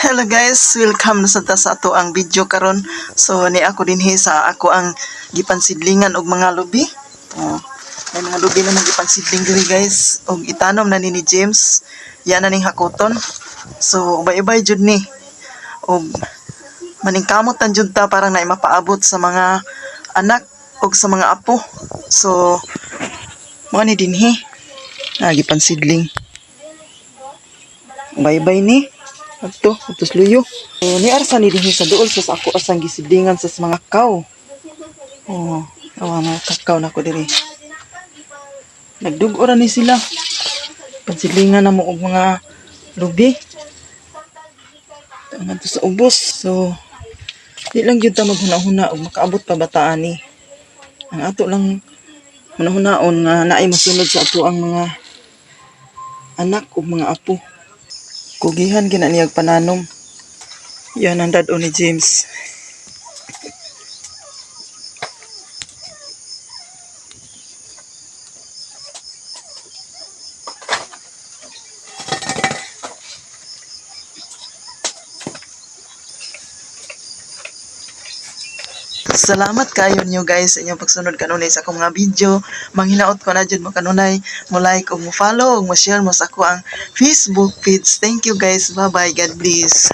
Hello guys, welcome na sa ato ang video karon. So ni ako dinhi sa ako ang gipansidlingan og mga lubi. Oh, may mga lubi na gipansidling diri guys. Og itanom na ni James. Yan na ning hakuton. So ubay-ubay jud ni. Og maningkamot tan jud ta para na mapaabot sa mga anak og sa mga apo. So mo ni dinhi. Gipansidling. Bye-bye ni. Ato, utos luyo. Ni arsa ni dinhi sa duol sa ako asang gisidlingan sa mga kaw. Oh, awa mga kakaw na ko diri. Nagdugo ra ni sila. Pansidlingan na mo og mga lubi. Tangan to sa ubos. So, di lang gyud ta maghuna-huna og makaabot pa bataan ni. Ang ato lang manhunaon nga naay masunod sa ato ang mga anak ug mga apo. Kugihan gina niyag pananom. Yan ang dad-o ni James. Salamat kayo nyo guys sa inyong pagsunod kanunay sa akong mga video. Manghinaot ko na dyan mo kanunay, mo like o mo follow o mo share mo sa ako ang Facebook page. Thank you guys. Bye bye. God bless.